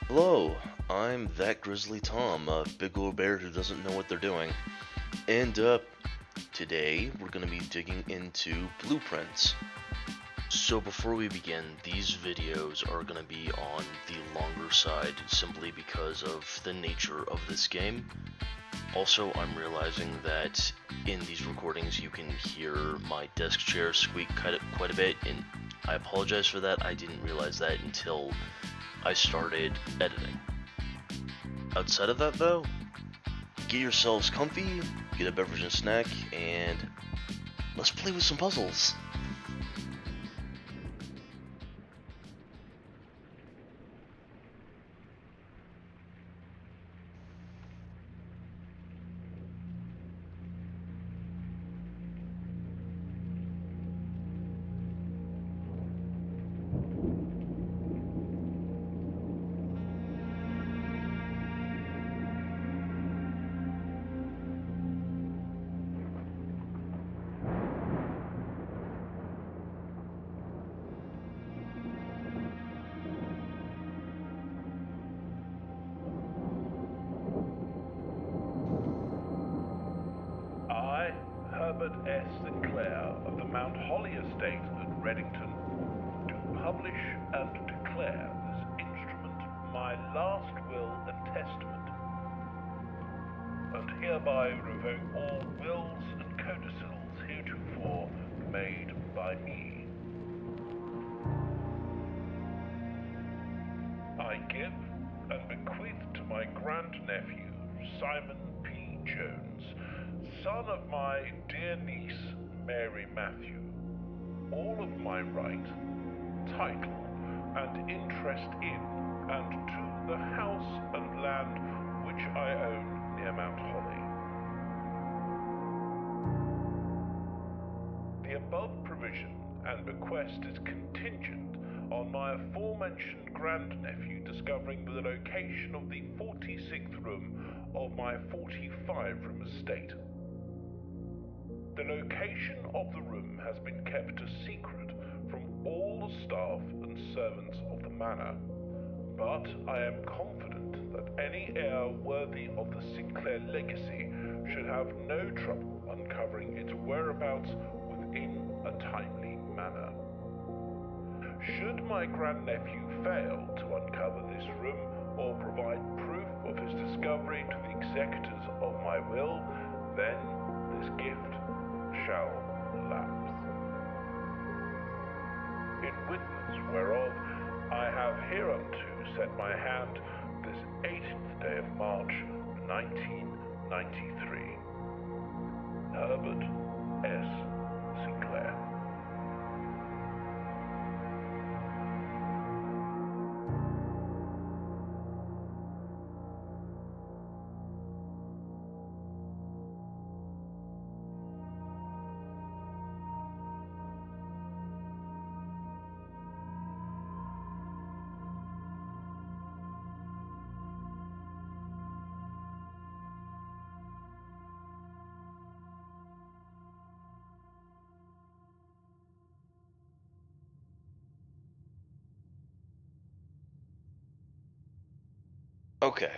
Hello, I'm ThatGrizzlyTom, a big old bear who doesn't know what they're doing. And today we're going to be digging into blueprints. So before we begin, these videos are going to be on the longer side simply because of the nature of this game. Also, I'm realizing that in these recordings you can hear my desk chair squeak quite a bit, and I apologize for that. I didn't realize that until I started editing. Outside of that though, get yourselves comfy, get a beverage and snack, and let's play with some puzzles. I, Herbert S. Sinclair of the Mount Holly Estate at Reddington, do publish and declare this instrument my last will and testament, and hereby revoke all wills and codicils heretofore made by me. I give and bequeath to my grandnephew, Simon P. Jones, son of my dear niece, Mary Matthew, all of my right, title, and interest in, and to the house and land which I own near Mount Holly. The above provision and bequest is contingent on my aforementioned grandnephew discovering the location of the 46th room of my 45-room estate. The location of the room has been kept a secret from all the staff and servants of the manor, but I am confident that any heir worthy of the Sinclair legacy should have no trouble uncovering its whereabouts within a timely manner. Should my grandnephew fail to uncover this room or provide proof of his discovery to the executors of my will, then this gift shall lapse. In witness whereof I have hereunto set my hand this 18th day of March, 1993. Herbert S. Sinclair. Okay.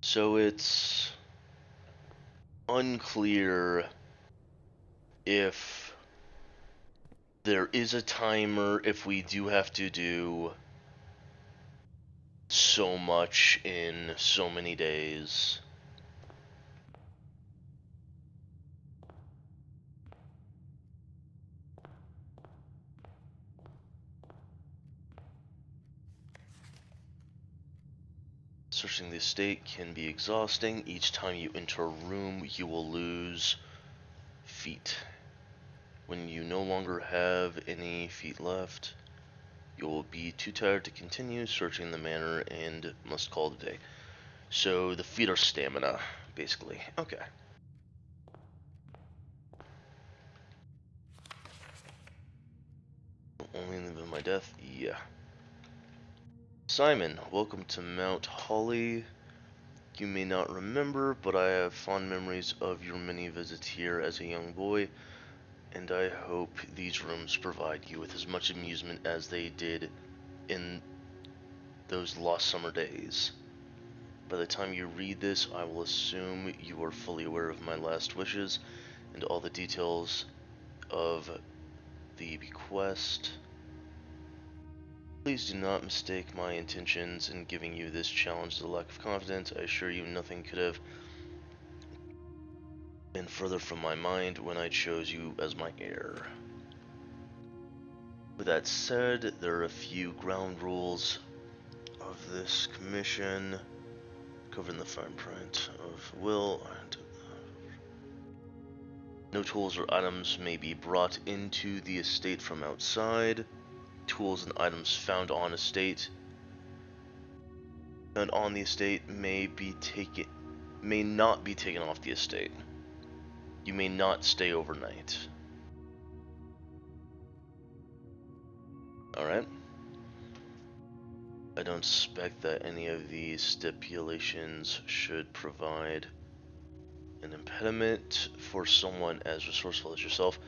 So it's unclear if there is a timer, if we do have to do so much in so many days. Searching the estate can be exhausting. Each time you enter a room, you will lose feet. When you no longer have any feet left, you will be too tired to continue searching the manor and must call it a day. So the feet are stamina, basically. Okay. Only in the event of my death? Yeah. Simon, welcome to Mount Holly. You may not remember, but I have fond memories of your many visits here as a young boy. and I hope these rooms provide you with as much amusement as they did in those lost summer days. By the time you read this, I will assume you are fully aware of my last wishes and all the details of the bequest. Please do not mistake my intentions in giving you this challenge as a lack of confidence. I assure you nothing could have been further from my mind when I chose you as my heir. With that said, there are a few ground rules of this commission covering the fine print of will. No tools or items may be brought into the estate from outside. Tools and items found on the estate may not be taken off the estate. You may not stay overnight. Alright. I don't suspect that any of these stipulations should provide an impediment for someone as resourceful as yourself,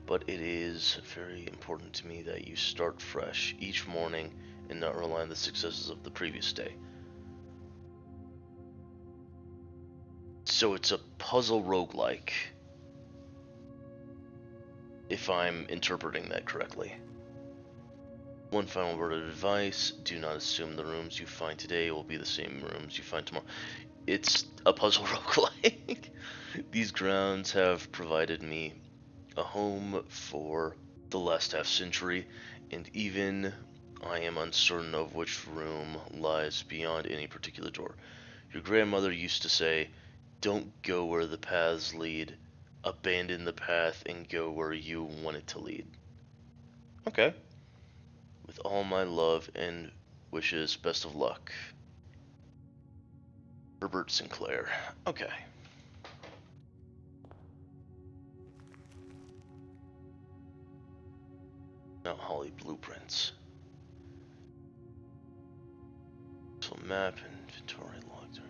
but it is very important to me that you start fresh each morning and not rely on the successes of the previous day. So it's a puzzle roguelike, if I'm interpreting that correctly. One final word of advice: do not assume the rooms you find today will be the same rooms you find tomorrow. It's a puzzle roguelike. These grounds have provided me a home for the last half century, and even I am uncertain of which room lies beyond any particular door. Your grandmother used to say, "Don't go where the paths lead. Abandon the path and go where you want it to lead." Okay. With all my love and wishes, best of luck. Herbert Sinclair. Okay. Mount Holly blueprints. So map, inventory log during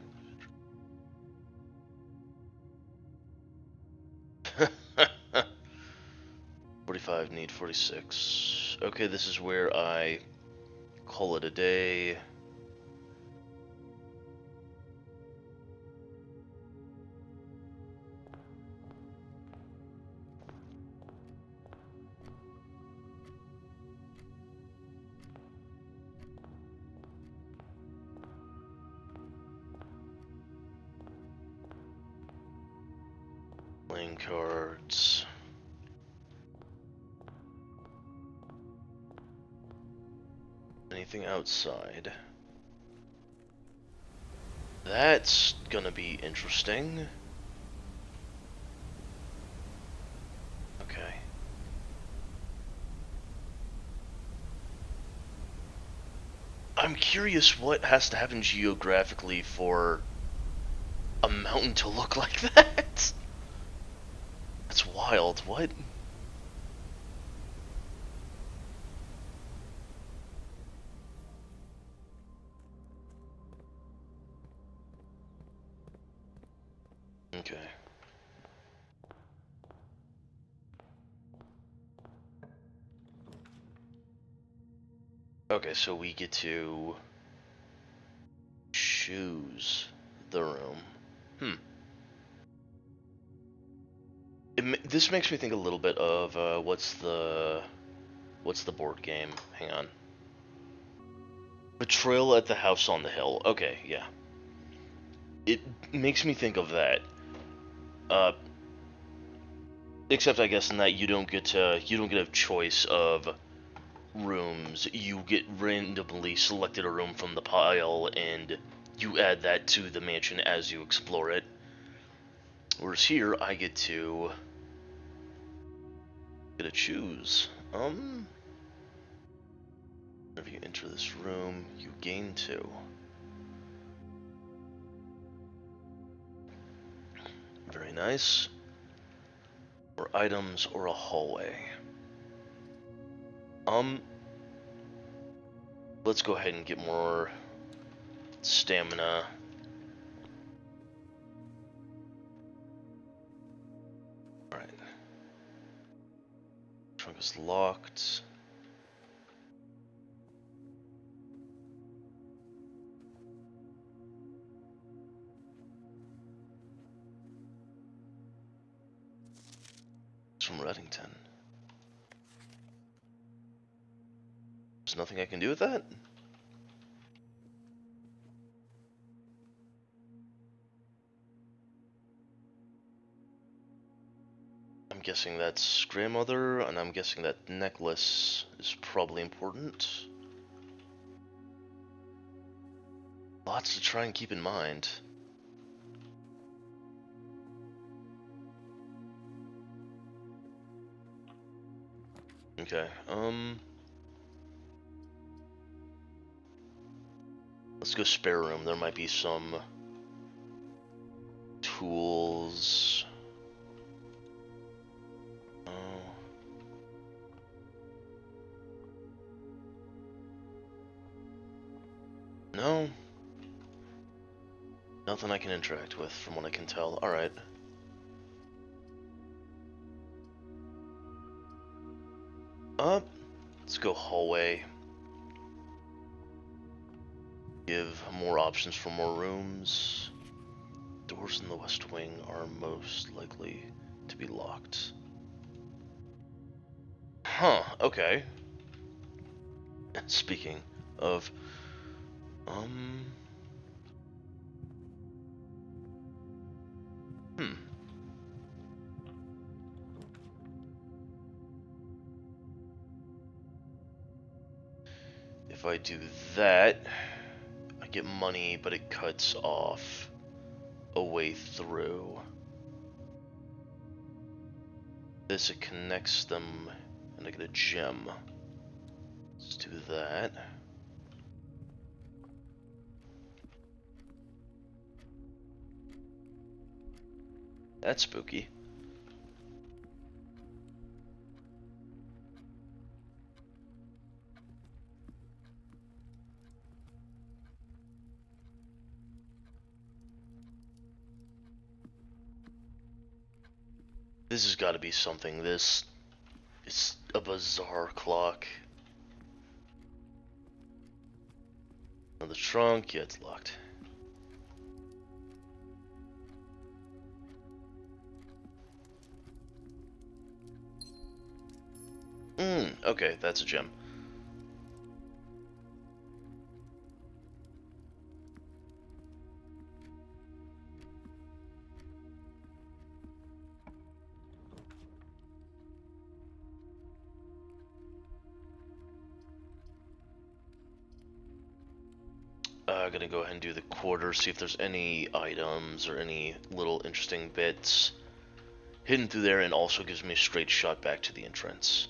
45, need 46. Okay, this is where I call it a day. Playing cards. Anything outside? That's gonna be interesting. Okay. I'm curious what has to happen geographically for a mountain to look like that. That's wild. What? Okay. Okay, so we get to choose the room. This makes me think a little bit of what's the board game? Hang on. Betrayal at the House on the Hill. Okay, yeah. It makes me think of that. Except I guess in that you don't get a choice of rooms. You get randomly selected a room from the pile and you add that to the mansion as you explore it. Whereas here I get to choose. Whenever you enter this room, you gain 2. Very nice. Or items or a hallway. Let's go ahead and get more stamina. Alright. is locked. It's from Reddington. There's nothing I can do with that? I'm guessing that's grandmother, and I'm guessing that necklace is probably important. Lots to try and keep in mind. Okay, let's go spare room. There might be some tools. Oh. No. Nothing I can interact with from what I can tell. Alright. Up. Let's go hallway. Give more options for more rooms. Doors in the west wing are most likely to be locked. Huh, okay. Speaking of, if I do that, I get money, but it cuts off a way through. This, it connects them, and I get a gem. Let's do that. That's spooky. This has got to be something. This is a bizarre clock. Oh, the trunk, yeah, it's locked. Okay, that's a gem. Gonna go ahead and do the quarter, see if there's any items or any little interesting bits hidden through there, and also gives me a straight shot back to the entrance.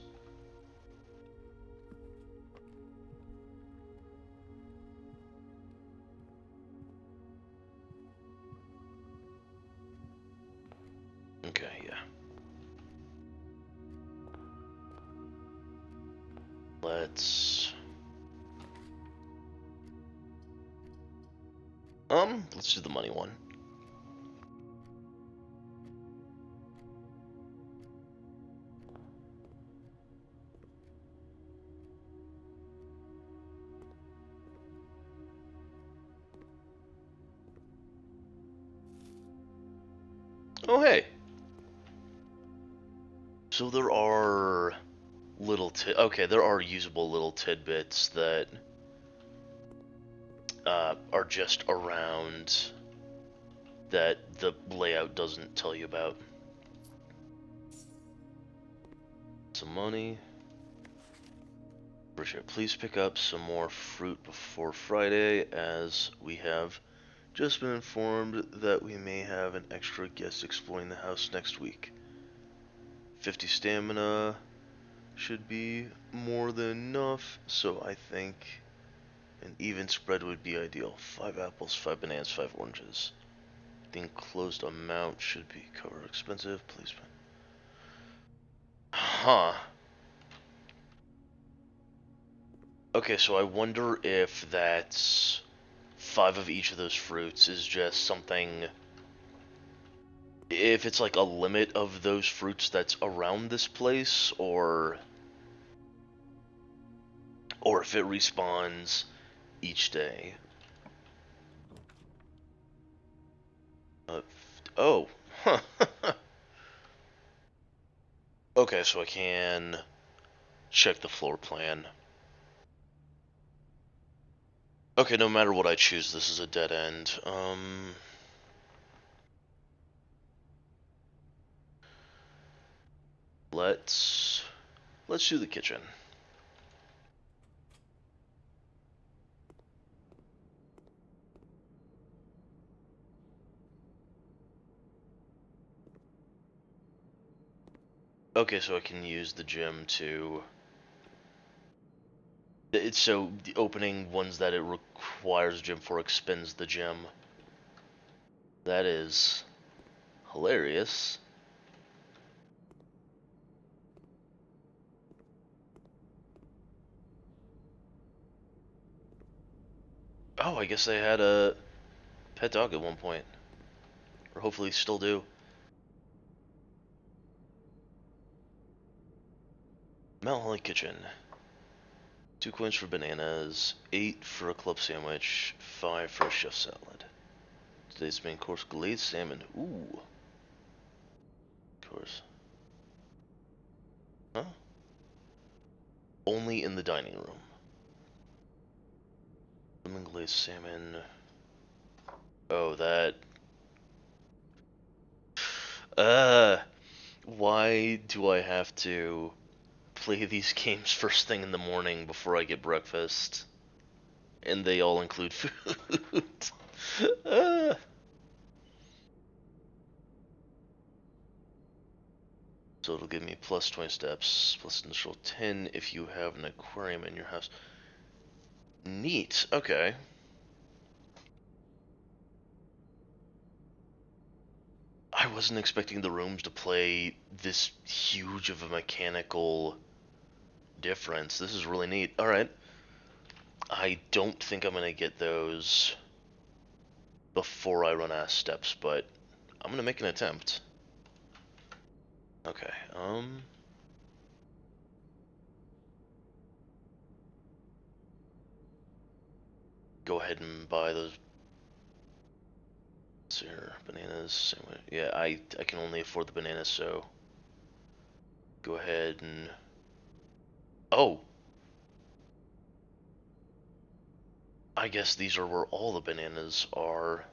Okay, yeah. Let's do the money one. Oh, hey. So there are there are usable little tidbits that are just around that the layout doesn't tell you about. Some money. Please pick up some more fruit before Friday, as we have just been informed that we may have an extra guest exploring the house next week. 50 stamina should be more than enough, so I think an even spread would be ideal. 5 apples, 5 bananas, 5 oranges. The enclosed amount should be covered. Expensive, please. Huh. Okay, so I wonder if that's 5 of each of those fruits is just something, if it's like a limit of those fruits that's around this place, or or if it respawns each day. Oh, huh. Okay, so I can check the floor plan. Okay, no matter what I choose, this is a dead end. Let's do the kitchen. Okay, so I can use the gym to... It's so the opening ones that it requires a gym for expends the gym. That is hilarious. Oh, I guess they had a pet dog at one point. Or hopefully still do. Mount Holly Kitchen. 2 coins for bananas, 8 for a club sandwich, 5 for a chef salad. Today's main course, glazed salmon. Ooh. Of course. Huh? Only in the dining room. Lemon glazed salmon. Oh, that. Why do I have to play these games first thing in the morning before I get breakfast? And they all include food. uh. So it'll give me plus 20 steps, plus initial 10 if you have an aquarium in your house. Neat, okay. I wasn't expecting the rooms to play this huge of a mechanical difference. This is really neat. Alright. I don't think I'm gonna get those before I run out of steps, but I'm gonna make an attempt. Okay, go ahead and buy those. Here, bananas. Yeah, I can only afford the bananas, so go ahead and... Oh! I guess these are where all the bananas are.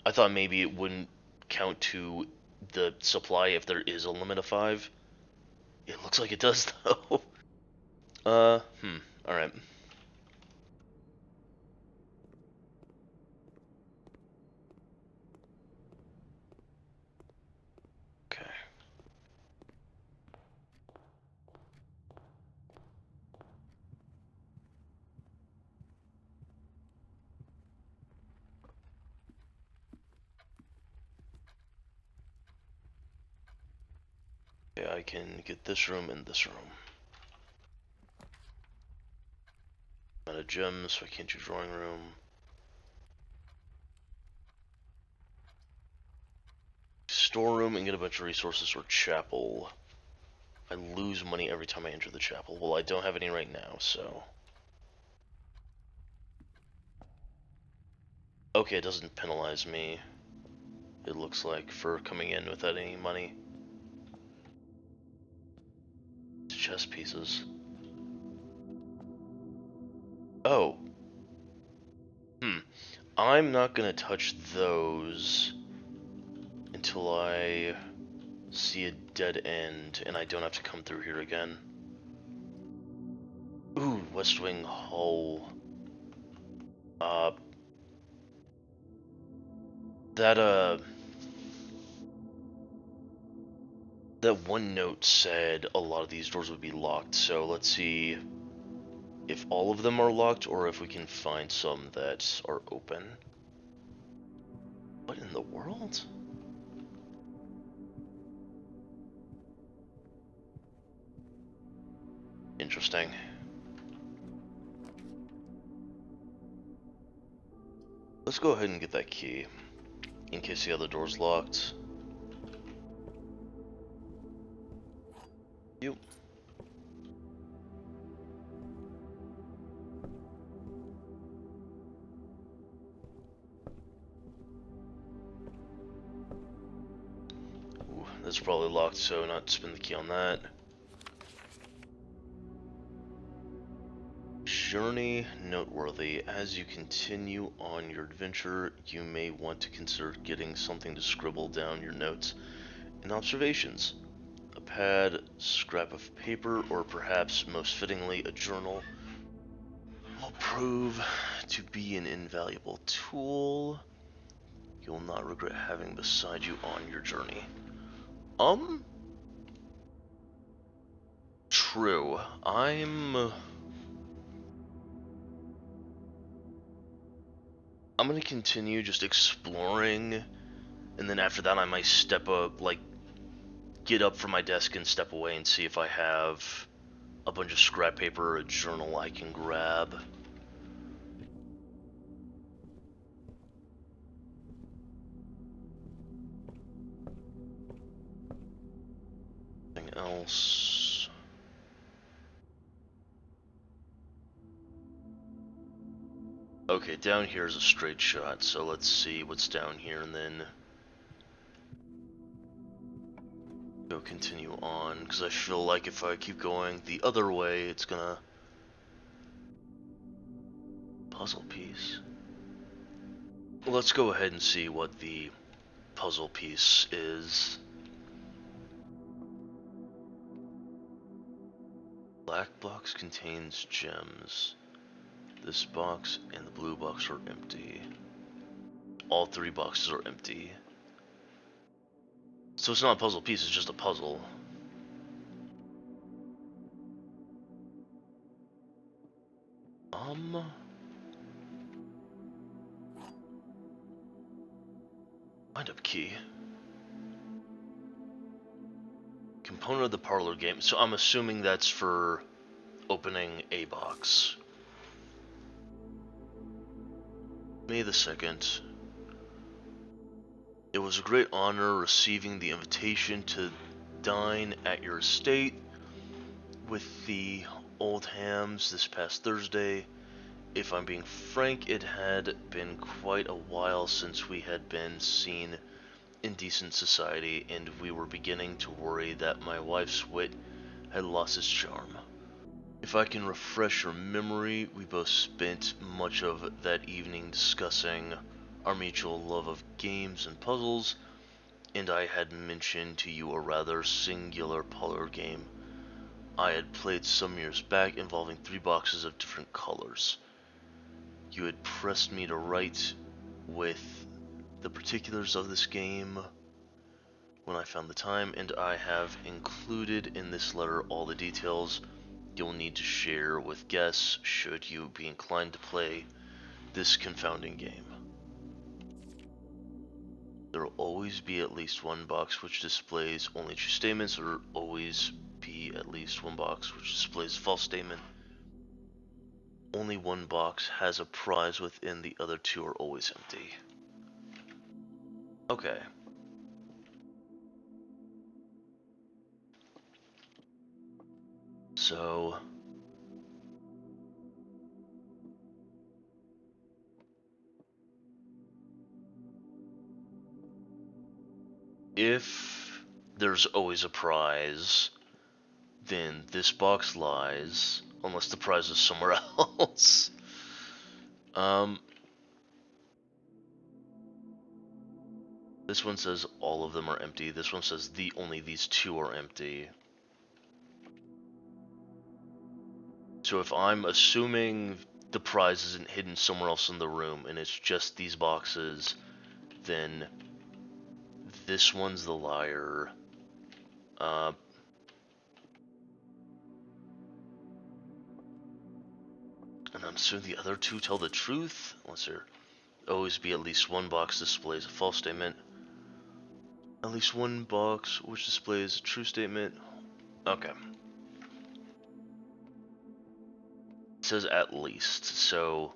I thought maybe it wouldn't count to the supply if there is a limit of 5. It looks like it does, though. Alright. Okay. Yeah, I can get this room and this room. I'm out of gems, so I can't do drawing room. Storeroom and get a bunch of resources, or chapel. I lose money every time I enter the chapel. Well, I don't have any right now, so... Okay, it doesn't penalize me, it looks like, for coming in without any money. Chess pieces. Oh. I'm not gonna touch those until I see a dead end and I don't have to come through here again. Ooh, West Wing Hull. That that one note said a lot of these doors would be locked, so let's see if all of them are locked or if we can find some that are open. What in the world? Interesting. Let's go ahead and get that key, in case the other door's locked. You. That's probably locked, so not spin the key on that. Journey noteworthy. As you continue on your adventure, you may want to consider getting something to scribble down your notes and observations. A pad, scrap of paper, or perhaps most fittingly a journal will prove to be an invaluable tool you'll not regret having beside you on your journey. True. I'm gonna continue just exploring, and then after that I might step up, like, get up from my desk and step away and see if I have a bunch of scrap paper or a journal I can grab. Anything else? Okay, down here is a straight shot, so let's see what's down here and then go continue on, because I feel like if I keep going the other way, it's gonna... Puzzle piece. Well, let's go ahead and see what the puzzle piece is. Black box contains gems. This box and the blue box are empty. All three boxes are empty. So it's not a puzzle piece, it's just a puzzle. Wind up key. Component of the parlor game. So I'm assuming that's for opening a box. May the 2nd. It was a great honor receiving the invitation to dine at your estate with the Oldhams this past Thursday. If I'm being frank, it had been quite a while since we had been seen in decent society, and we were beginning to worry that my wife's wit had lost its charm. If I can refresh your memory, we both spent much of that evening discussing our mutual love of games and puzzles, and I had mentioned to you a rather singular parlor game I had played some years back involving 3 boxes of different colors. You had pressed me to write with the particulars of this game when I found the time, and I have included in this letter all the details you'll need to share with guests should you be inclined to play this confounding game. There will always be at least one box which displays only true statements, or always be at least one box which displays a false statement. Only one box has a prize within, the other 2 are always empty. Okay. So... if there's always a prize, then this box lies, unless the prize is somewhere else. This one says all of them are empty. This one says only these 2 are empty. So if I'm assuming the prize isn't hidden somewhere else in the room and it's just these boxes, then this one's the liar. And I'm assuming the other 2 tell the truth, unless there always be at least one box displays a false statement. At least one box which displays a true statement. Okay. It says at least, so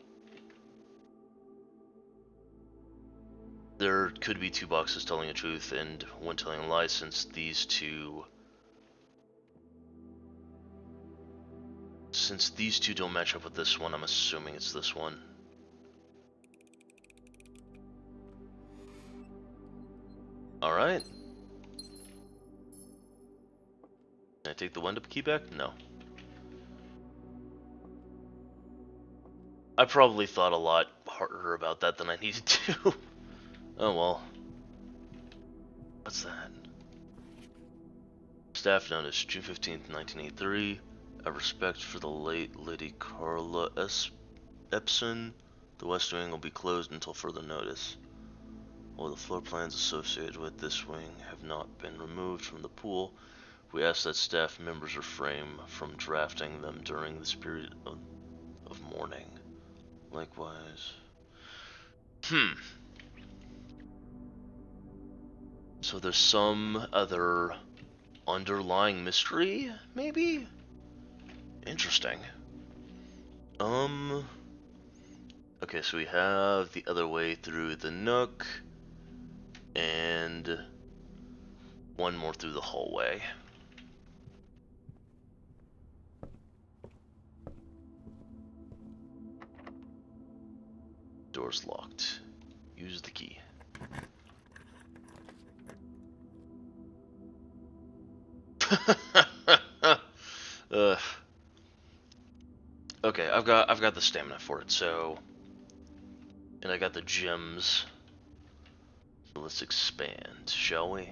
there could be 2 boxes telling the truth and one telling a lie, since these two don't match up with this one. I'm assuming it's this one. Alright. Can I take the wind-up key back? No. I probably thought a lot harder about that than I needed to. Oh well. What's that? Staff notice, June 15th, 1983. Out of respect for the late Lady Carla Epson, the West Wing will be closed until further notice. While the floor plans associated with this wing have not been removed from the pool, we ask that staff members refrain from drafting them during this period of mourning. Likewise. So there's some other underlying mystery, maybe? Interesting. Okay, so we have the other way through the nook, and one more through the hallway. Door's locked. Use the key. Okay, I've got the stamina for it, so, and I got the gems. So let's expand, shall we?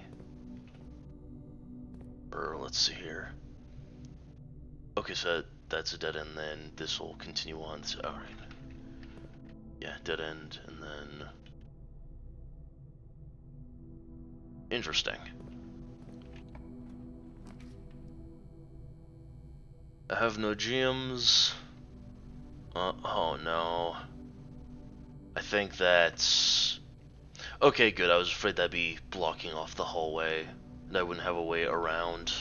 Or let's see here. Okay, so that's a dead end. Then this will continue on. So, all right. Yeah, dead end, and then interesting. I have no gems. Oh no. I think that's... Okay, good. I was afraid that'd be blocking off the hallway, and I wouldn't have a way around.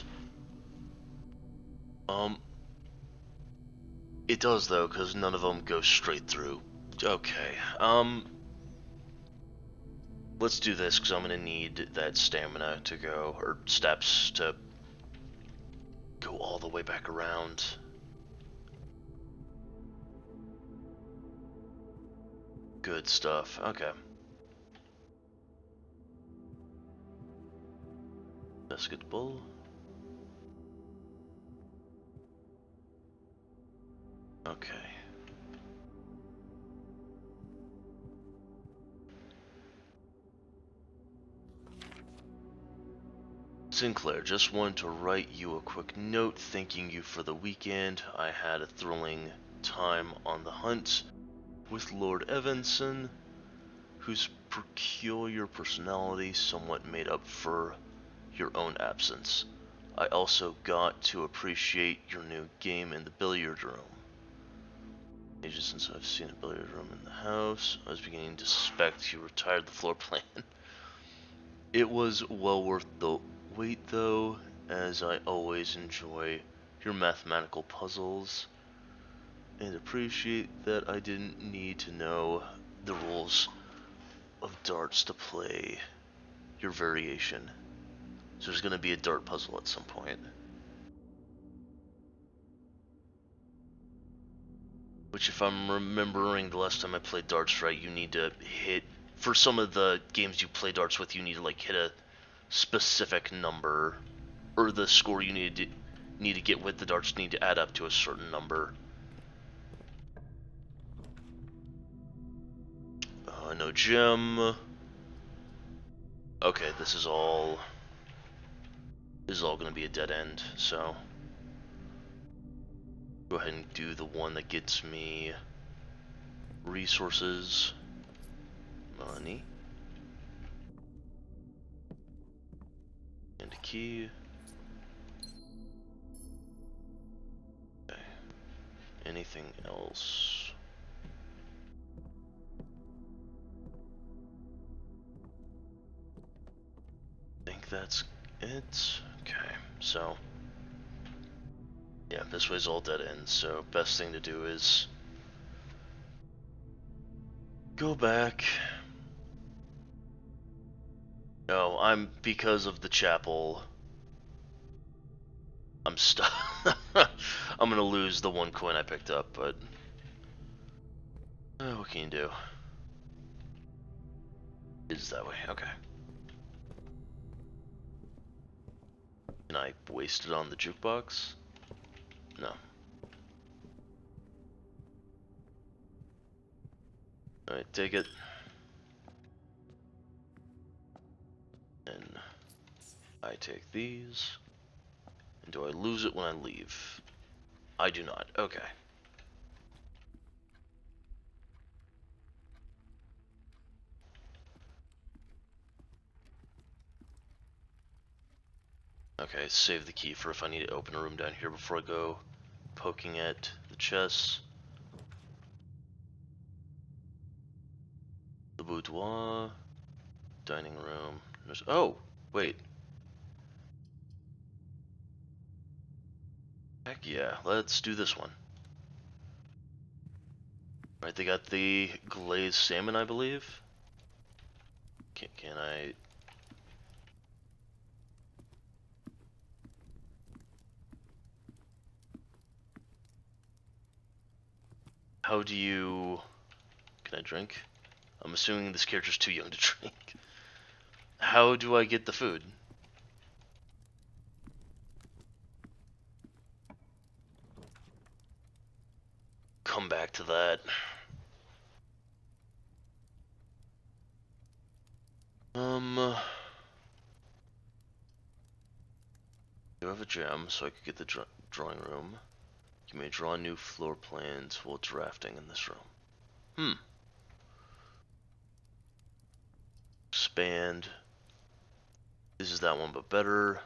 It does though, because none of them go straight through. Okay, let's do this, because I'm gonna need that stamina to go, or steps to go all the way back around. Good stuff. Okay. Basketball. Okay. Sinclair, just wanted to write you a quick note thanking you for the weekend. I had a thrilling time on the hunt with Lord Evanson, whose peculiar personality somewhat made up for your own absence. I also got to appreciate your new game in the billiard room. Ages since I've seen a billiard room in the house, I was beginning to suspect you retired the floor plan. It was well worth the wait though, as I always enjoy your mathematical puzzles, and appreciate that I didn't need to know the rules of darts to play your variation. So there's gonna be a dart puzzle at some point. Which, if I'm remembering the last time I played darts right, you need to hit, for some of the games you play darts with, you need to like hit a specific number, or the score you need to get with the darts need to add up to a certain number. No gem. Okay, this is all gonna be a dead end, so go ahead and do the one that gets me resources, money, and a key. Okay. Anything else? I think that's it. Okay, so yeah, this way's all dead end, so best thing to do is go back. No, because of the chapel, I'm stuck. I'm gonna lose the one coin I picked up, but what can you do? It is that way, okay. Can I waste it on the jukebox? No. Alright, take it. And I take these. And do I lose it when I leave? I do not. Okay. Okay, save the key for if I need to open a room down here before I go poking at the chests. The boudoir. Dining room. Oh, wait. Heck yeah, let's do this one. Right, they got the glazed salmon, I believe. Can I... How do you... Can I drink? I'm assuming this character's too young to drink. How do I get the food? Come back to that. You have a gem, so I could get the drawing room. You may draw new floor plans while drafting in this room. Expand. This is that one, but better.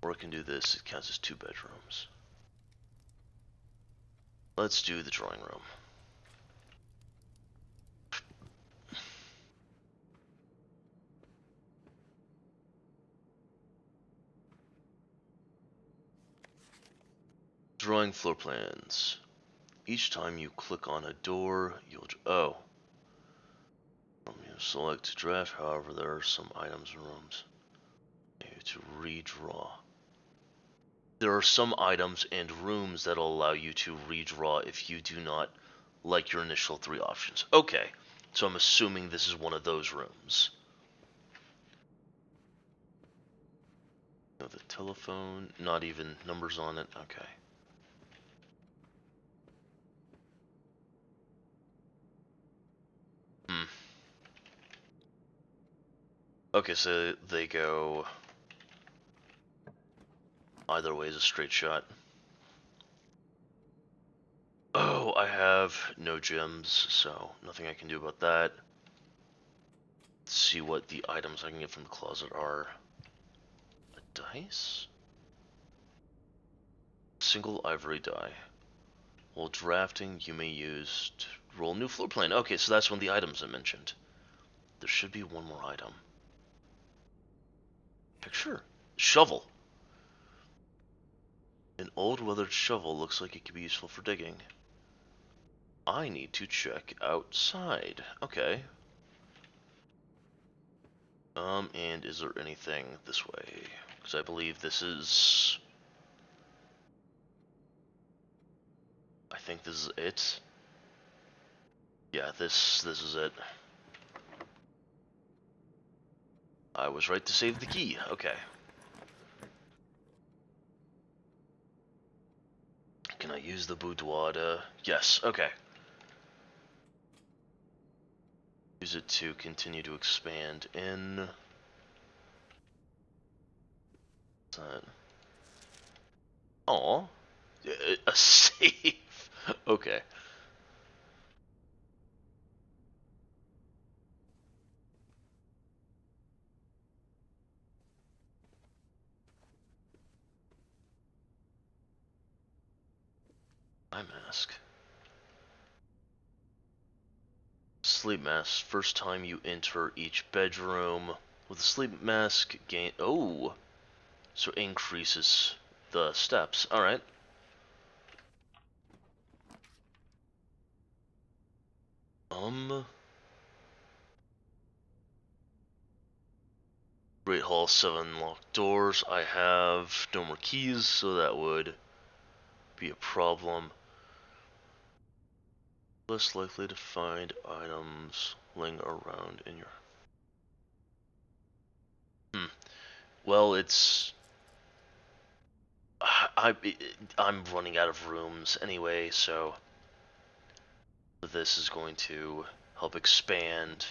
Or I can do this. It counts as 2 bedrooms. Let's do the drawing room. Drawing floor plans. Each time you click on a door, you'll... Oh. You select draft, however, there are some items and rooms. To redraw. There are some items and rooms that'll allow you to redraw if you do not like your initial 3 options. Okay, so I'm assuming this is one of those rooms. The telephone, not even numbers on it. Okay. Okay, so they go... Either way is a straight shot. Oh, I have no gems, so nothing I can do about that. Let's see what the items I can get from the closet are. A dice? Single ivory die. While drafting, you may use to roll new floor plan. Okay, so that's one of the items I mentioned. There should be one more item. Picture. Shovel. An old weathered shovel looks like it could be useful for digging. I need to check outside. Okay. And is there anything this way? Because I believe this is... I think this is it. Yeah, this is it. I was right to save the key. Okay. Can I use the boudoir to... Yes, okay. Use it to continue to expand in... What's that? Aw. A save. Okay. Eye mask. Sleep mask. First time you enter each bedroom with a sleep mask, gain... Oh! So increases the steps. Alright. Great Hall, 7 locked doors. I have no more keys, so that would be a problem. Less likely to find items laying around in your... Well, I I'm running out of rooms anyway, so this is going to help expand,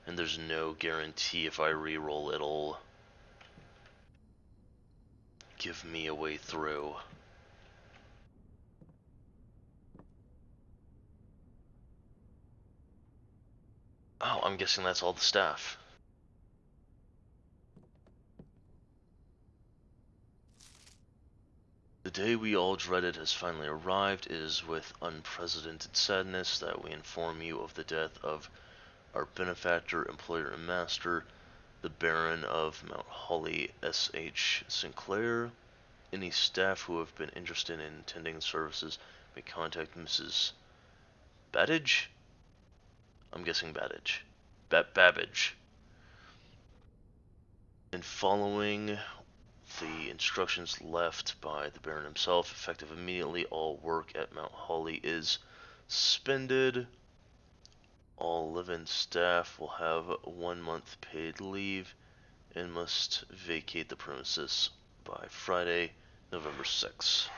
and there's no guarantee if I re-roll it'll give me a way through. Oh, I'm guessing that's all the staff. The day we all dreaded has finally arrived. It is with unprecedented sadness that we inform you of the death of our benefactor, employer, and master, the Baron of Mount Holly S.H. Sinclair. Any staff who have been interested in attending services may contact Mrs. Babbage? I'm guessing Babbage. Babbage. And following the instructions left by the Baron himself, effective immediately, all work at Mount Holly is suspended. All live-in staff will have 1 month paid leave and must vacate the premises by Friday, November 6th.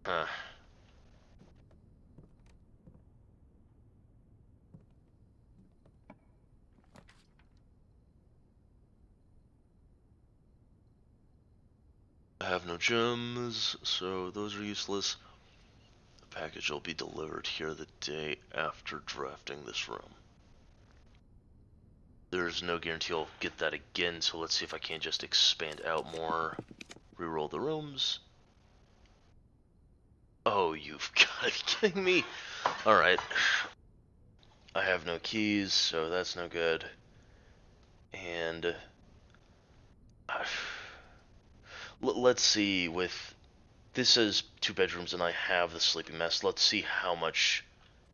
Uh, I have no gems, so those are useless. The package will be delivered here the day after drafting this room. There's no guarantee I'll get that again, so let's see if I can't just expand out more. Reroll the rooms. Oh, you've got to be kidding me. Alright. I have no keys, so that's no good. And let's see, with this is 2 bedrooms and I have the sleeping mess. Let's see how much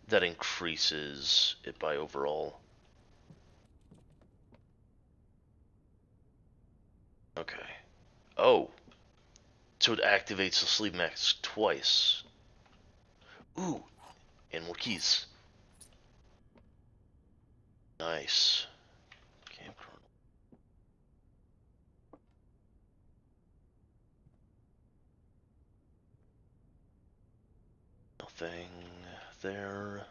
that increases it by overall. Okay. Oh. So it activates the sleep mask twice. Ooh. And more keys. Nice. Camp Colonel. Nothing there.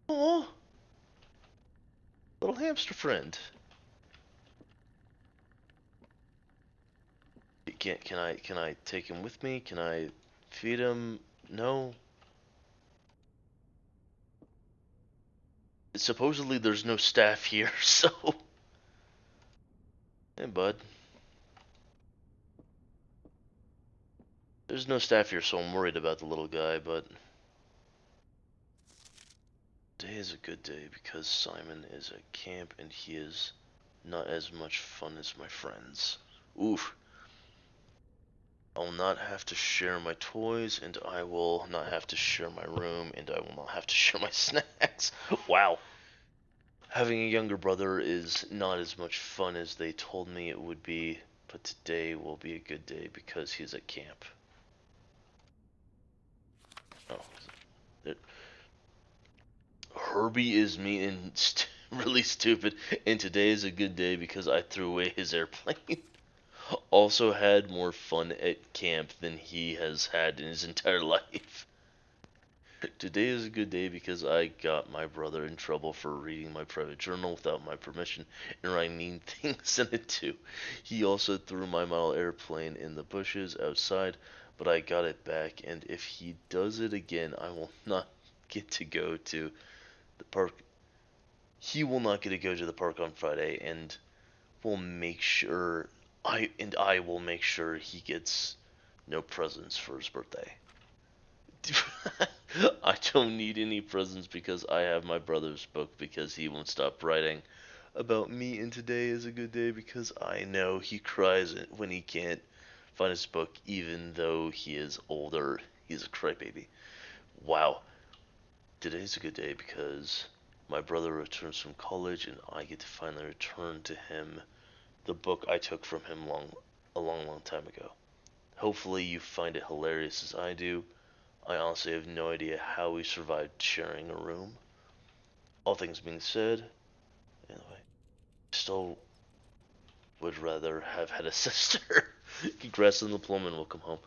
Oh, little hamster friend. Can I take him with me? Can I feed him? No. Supposedly there's no staff here, so. Hey, bud. There's no staff here, so I'm worried about the little guy, but today is a good day because Simon is at camp and he is not as much fun as my friends. Oof. I'll not have to share my toys, and I will not have to share my room, and I will not have to share my snacks. Wow. Having a younger brother is not as much fun as they told me it would be, but today will be a good day because he's at camp. Oh, Herbie is mean and really stupid, and today is a good day because I threw away his airplane. Also had more fun at camp than he has had in his entire life. Today is a good day because I got my brother in trouble for reading my private journal without my permission and writing mean things in it too. He also threw my model airplane in the bushes outside, but I got it back, and if he does it again, I will not get to go to the park. He will not get to go to the park on Friday, and will make sure I will make sure he gets no presents for his birthday. I don't need any presents because I have my brother's book because he won't stop writing about me, and today is a good day because I know he cries when he can't find his book even though he is older. He's a crybaby. Wow. Today's a good day because my brother returns from college and I get to finally return to him the book I took from him a long time ago. Hopefully you find it hilarious as I do. I honestly have no idea how we survived sharing a room. All things being said, anyway, Still would rather have had a sister. Congrats on the diploma and welcome home.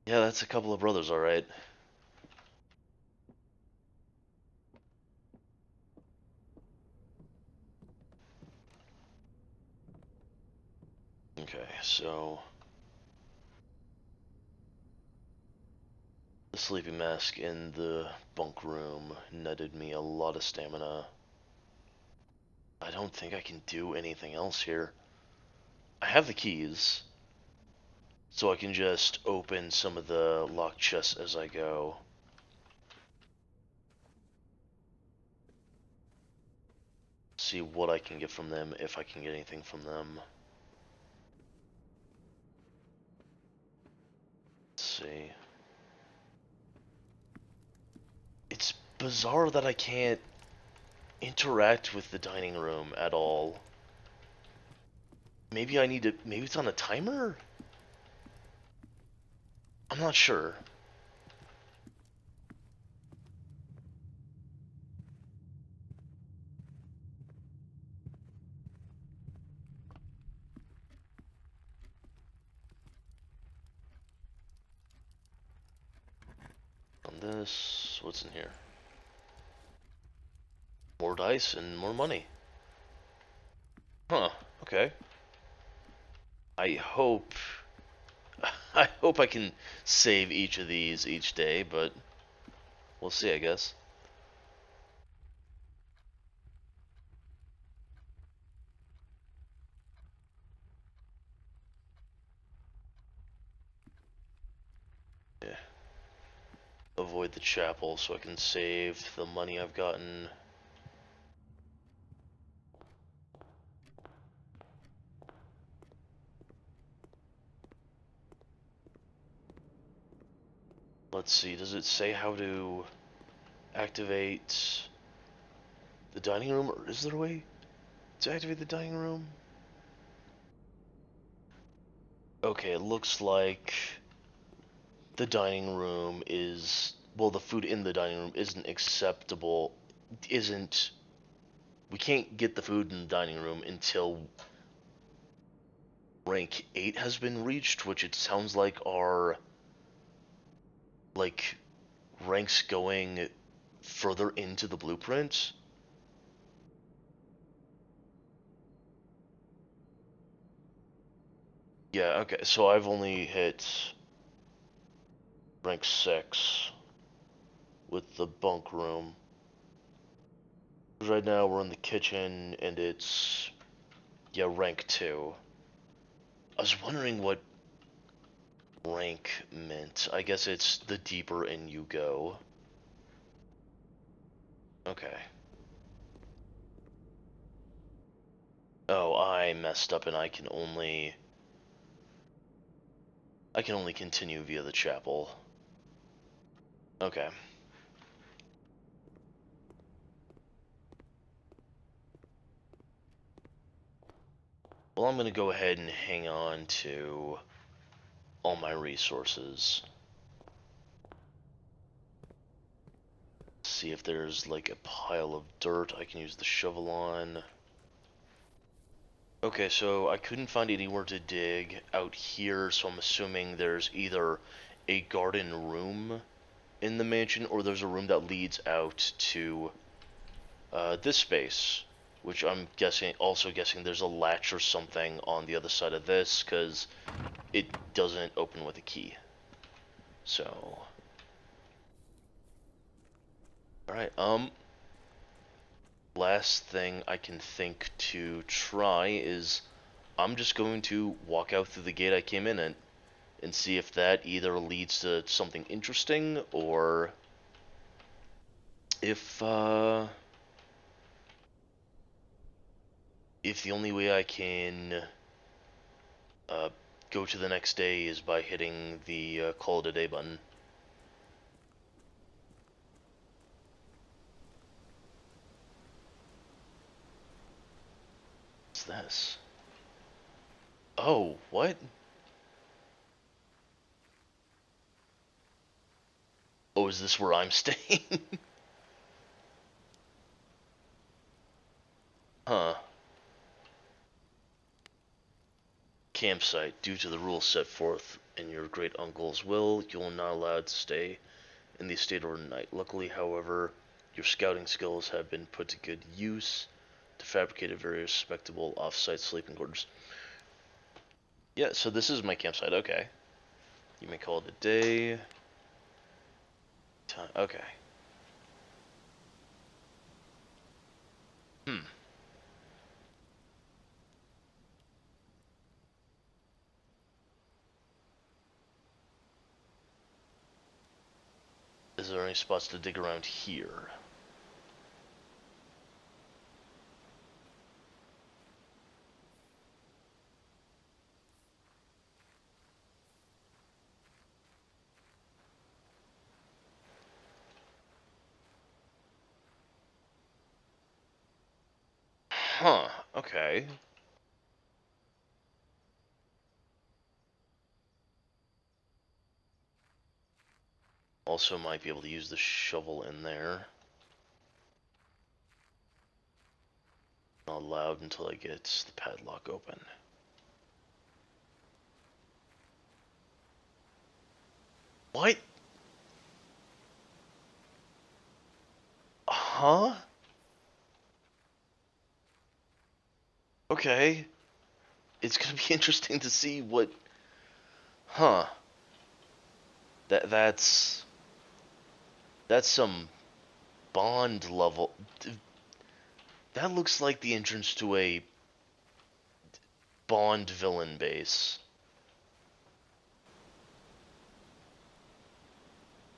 Yeah, that's a couple of brothers, alright. Okay, so the sleeping mask in the bunk room netted me a lot of stamina. I don't think I can do anything else here. I have the keys, so I can just open some of the locked chests as I go. See what I can get from them, if I can get anything from them. Let's see. It's bizarre that I can't interact with the dining room at all. Maybe I need to. Maybe it's on a timer? I'm not sure. On this. What's in here? More dice and more money. Huh, okay. I hope. I hope I can save each of these each day, but we'll see, I guess. Yeah. Avoid the chapel so I can save the money I've gotten. Let's see, does it say how to activate the dining room, or is there a way to activate the dining room? Okay, it looks like the dining room is, well, the food in the dining room isn't acceptable, isn't, we can't get the food in the dining room until rank 8 has been reached, which it sounds like are, like, ranks going further into the blueprint. Yeah, okay, so I've only hit rank 6 with the bunk room. Right now we're in the kitchen and it's, yeah, rank 2. I was wondering what rank meant. I guess it's the deeper in you go. Okay. Oh, I messed up and I can only continue via the chapel. Okay. Well, I'm gonna go ahead and hang on to all my resources. See if there's like a pile of dirt I can use the shovel on. Okay, so I couldn't find anywhere to dig out here, so I'm assuming there's either a garden room in the mansion or there's a room that leads out to this space, which I'm guessing, also guessing there's a latch or something on the other side of this, because it doesn't open with a key. So, alright, last thing I can think to try is I'm just going to walk out through the gate I came in at and see if that either leads to something interesting or if if the only way I can uh, go to the next day is by hitting the call it a day button. What's this? Oh, what? Oh, is this where I'm staying? campsite. Due to the rules set forth in your great uncle's will, you are not allowed to stay in the estate overnight. Luckily, however, your scouting skills have been put to good use to fabricate a very respectable off-site sleeping quarters. Yeah, so this is my campsite. Okay. You may call it a day. Time. Okay. Hmm. Is there any spots to dig around here? Huh. Okay. Also might be able to use the shovel in there. Not allowed until I get the padlock open. What? Huh? Okay. It's gonna be interesting to see what... Huh. That's some Bond level... That looks like the entrance to a Bond villain base.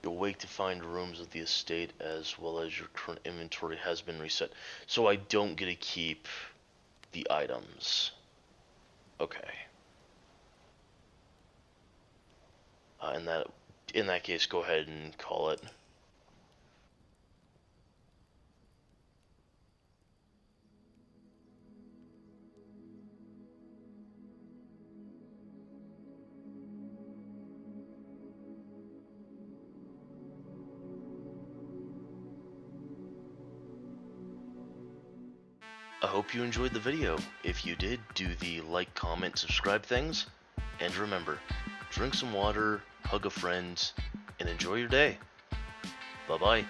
You awake to find rooms of the estate as well as your current inventory has been reset. So I don't get to keep the items. Okay. In that case, go ahead and call it. I hope you enjoyed the video. If you did, do the like, comment, subscribe things. And remember, drink some water, hug a friend, and enjoy your day. Bye-bye.